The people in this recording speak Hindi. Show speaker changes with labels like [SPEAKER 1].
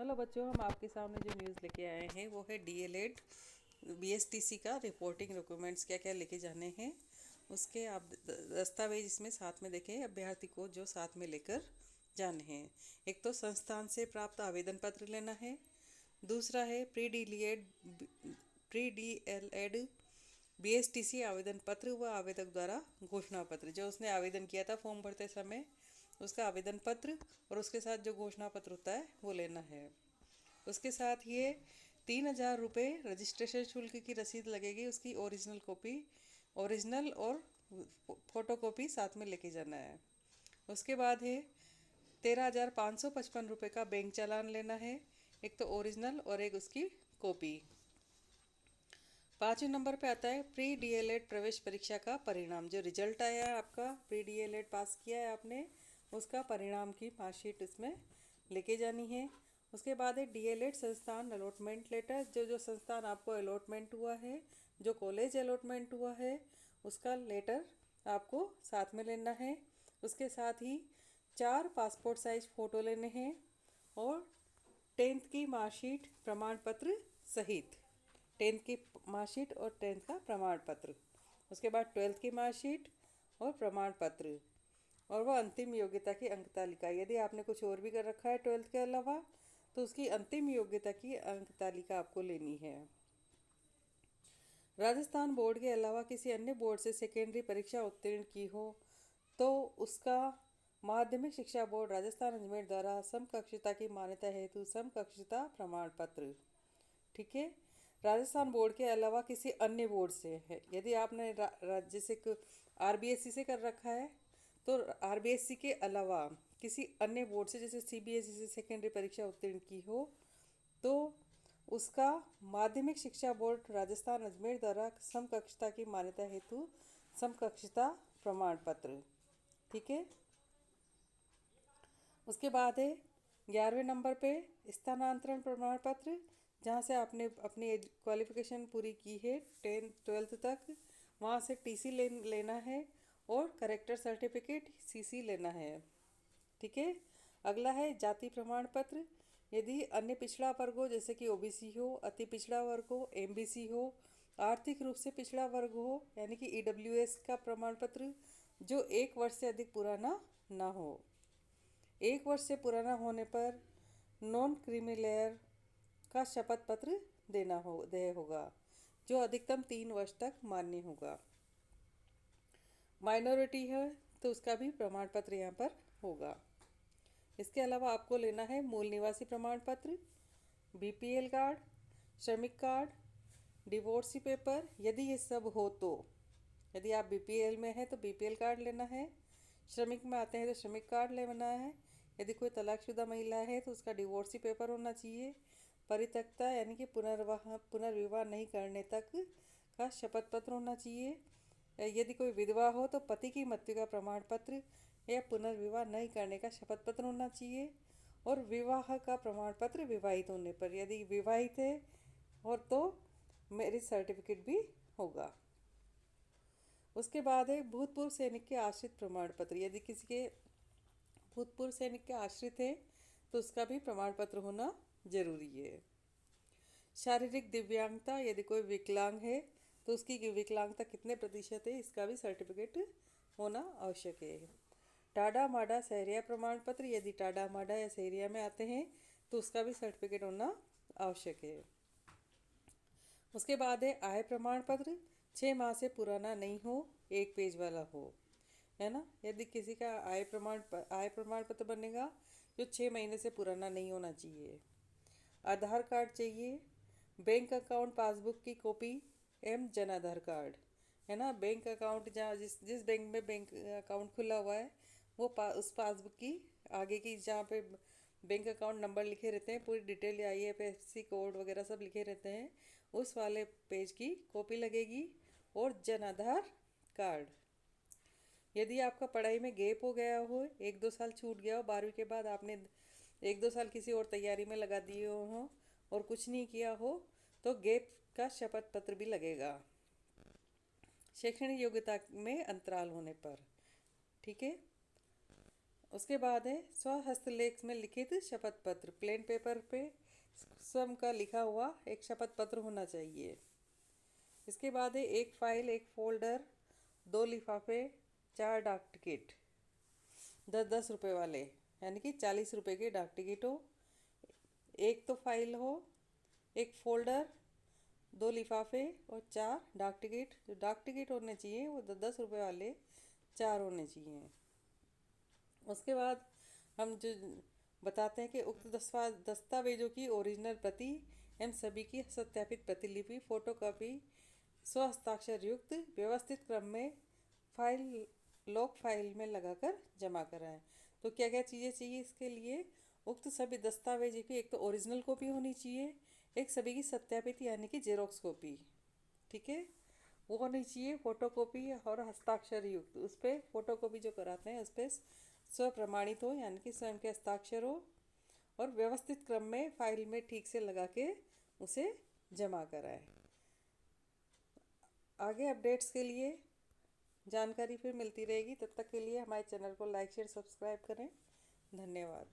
[SPEAKER 1] हेलो बच्चों, हम आपके सामने जो न्यूज़ लेके आए हैं वो है डीएलएड बीएसटीसी का रिपोर्टिंग डॉक्यूमेंट्स क्या क्या लेके जाने हैं। उसके आप दस्तावेज इसमें साथ में देखें अभ्यर्थी को जो साथ में लेकर जाने हैं। एक तो संस्थान से प्राप्त आवेदन पत्र लेना है। दूसरा है pre D El Ed BSTC आवेदन पत्र व आवेदक द्वारा घोषणा पत्र, जो उसने आवेदन किया था फॉर्म भरते समय उसका आवेदन पत्र और उसके साथ जो घोषणा पत्र होता है वो लेना है। उसके साथ ये 3,000 रुपये रजिस्ट्रेशन शुल्क की रसीद लगेगी, उसकी ओरिजिनल और फोटो कॉपी साथ में लेके जाना है। उसके बाद है 13,555 रुपये का बैंक चालान लेना है, एक तो ओरिजिनल और एक उसकी कॉपी। 5वें नंबर पे आता है प्री डीएलएड प्रवेश परीक्षा का परिणाम, जो रिजल्ट आया है आपका, प्री डीएलएड पास किया है आपने, उसका परिणाम की मार्कशीट इसमें लेके जानी है। उसके बाद है डीएलएड संस्थान अलॉटमेंट लेटर, जो संस्थान आपको अलॉटमेंट हुआ है, जो कॉलेज अलॉटमेंट हुआ है उसका लेटर आपको साथ में लेना है। उसके साथ ही 4 पासपोर्ट साइज फ़ोटो लेने हैं और 10th की मार्कशीट प्रमाण पत्र सहित 10th की मार्कशीट और 10th का प्रमाण पत्र। उसके बाद 12th की मार्कशीट और प्रमाण पत्र और वह अंतिम योग्यता की अंक तालिका। यदि आपने कुछ और भी कर रखा है 12th के अलावा तो उसकी अंतिम योग्यता की अंक तालिका आपको लेनी है। राजस्थान बोर्ड के अलावा किसी अन्य बोर्ड से सेकेंडरी परीक्षा उत्तीर्ण की हो तो उसका माध्यमिक शिक्षा बोर्ड राजस्थान अजमेर द्वारा समकक्षता की मान्यता हेतु समकक्षता प्रमाण पत्र, ठीक है। राजस्थान बोर्ड के अलावा किसी अन्य बोर्ड से है, यदि आपने राज्य से आरबीएससी से कर रखा है तो आरबीएससी के अलावा किसी अन्य बोर्ड से जैसे सीबीएसई से सेकेंडरी परीक्षा उत्तीर्ण की हो तो उसका माध्यमिक शिक्षा बोर्ड राजस्थान अजमेर द्वारा समकक्षता की मान्यता हेतु समकक्षता प्रमाण पत्र, ठीक है। उसके बाद है 11वें नंबर पे स्थानांतरण प्रमाण पत्र, जहाँ से आपने अपनी क्वालिफिकेशन पूरी की है 10th 12th तक, वहाँ से टीसी लेना है और करेक्टर सर्टिफिकेट सीसी लेना है, ठीक है। अगला है जाति प्रमाण पत्र, यदि अन्य पिछड़ा वर्ग हो जैसे कि ओबीसी हो, अति पिछड़ा वर्ग हो, एमबीसी हो, आर्थिक रूप से पिछड़ा वर्ग हो यानी कि ईडब्ल्यूएस का प्रमाण पत्र जो 1 वर्ष से अधिक पुराना ना हो। 1 वर्ष से पुराना होने पर नॉन क्रीमी लेयर का शपथ पत्र देय होगा, जो अधिकतम 3 वर्ष तक मान्य होगा। माइनॉरिटी है तो उसका भी प्रमाण पत्र यहाँ पर होगा। इसके अलावा आपको लेना है मूल निवासी प्रमाण पत्र, बीपीएल कार्ड, श्रमिक कार्ड, डिवोर्सी पेपर, यदि ये सब हो तो। यदि आप बीपीएल में हैं तो बीपीएल कार्ड लेना है, श्रमिक में आते हैं तो श्रमिक कार्ड लेना है, यदि कोई तलाकशुदा महिला है तो उसका डिवोर्सी पेपर होना चाहिए, परित्यक्ता यानी कि पुनर्विवाह नहीं करने तक का शपथ पत्र होना चाहिए, यदि कोई विधवा हो तो पति की मृत्यु का प्रमाण पत्र या पुनर्विवाह नहीं करने का शपथ पत्र होना चाहिए, और विवाह का प्रमाण पत्र विवाहित होने पर, यदि विवाहित है और तो मैरिज सर्टिफिकेट भी होगा। उसके बाद है भूतपूर्व सैनिक के आश्रित प्रमाण पत्र, यदि किसी के भूतपूर्व सैनिक के आश्रित है तो उसका भी प्रमाण पत्र होना जरूरी है। शारीरिक दिव्यांगता, यदि कोई विकलांग है तो उसकी विकलांगता कितने प्रतिशत है इसका भी सर्टिफिकेट होना आवश्यक है। टाडा माडा सहरिया प्रमाण पत्र, यदि टाडा माडा या सहरिया में आते हैं तो उसका भी सर्टिफिकेट होना आवश्यक है। उसके बाद है आय प्रमाण पत्र, 6 माह से पुराना नहीं हो, 1 पेज वाला हो, है ना। यदि किसी का आय प्रमाण पत्र बनेगा जो 6 महीने से पुराना नहीं होना चाहिए। आधार कार्ड चाहिए, बैंक अकाउंट पासबुक की कॉपी एवं जन आधार कार्ड, है ना। बैंक अकाउंट जहाँ जिस जिस बैंक में बैंक अकाउंट खुला हुआ है वो उस पासबुक की आगे की जहाँ पे बैंक अकाउंट नंबर लिखे रहते हैं, पूरी डिटेल या आईएफएससी कोड वगैरह सब लिखे रहते हैं, उस वाले पेज की कॉपी लगेगी, और जन आधार कार्ड। यदि आपका पढ़ाई में गैप हो गया हो, 1-2 साल छूट गया हो, 12वीं के बाद आपने 1-2 साल किसी और तैयारी में लगा दिए हो और कुछ नहीं किया हो तो गैप का शपथ पत्र भी लगेगा, शैक्षणिक योग्यता में अंतराल होने पर, ठीक है। उसके बाद है स्वहस्तलेख में लिखित शपथ पत्र। प्लेन पेपर पे स्वयं का लिखा हुआ एक शपथ पत्र होना चाहिए। इसके बाद है एक फाइल, एक फोल्डर, 2 लिफाफे, 4 डाक टिकट, 10-10 रुपये वाले, यानी कि 40 रुपये के डाक टिकट हो। एक तो फाइल हो, एक फोल्डर, 2 लिफाफे और 4 डाक टिकट। जो डाक टिकट होने चाहिए वो 10-10 रुपये वाले 4 होने चाहिए। उसके बाद हम जो बताते हैं कि उक्त दस्तावेजों की ओरिजिनल प्रति एवं सभी की सत्यापित प्रतिलिपि, फोटोकॉपी स्वहस्ताक्षर युक्त व्यवस्थित क्रम में फाइल लॉक फाइल में लगाकर जमा कराएं। तो क्या क्या चीज़ें चाहिए इसके लिए? उक्त सभी दस्तावेजों की एक तो ओरिजिनल कॉपी होनी चाहिए, एक सभी की सत्यापित यानी कि जेरोक्स कॉपी, ठीक है, वो होनी चाहिए। फोटोकॉपी और हस्ताक्षर युक्त, उस पर फोटोकॉपी जो कराते हैं उस पर स्वप्रमाणित हो, यानी कि स्वयं के हस्ताक्षर हो, और व्यवस्थित क्रम में फाइल में ठीक से लगा के उसे जमा कराएं। आगे अपडेट्स के लिए जानकारी फिर मिलती रहेगी। तब तक के लिए हमारे चैनल को लाइक शेयर सब्सक्राइब करें। धन्यवाद।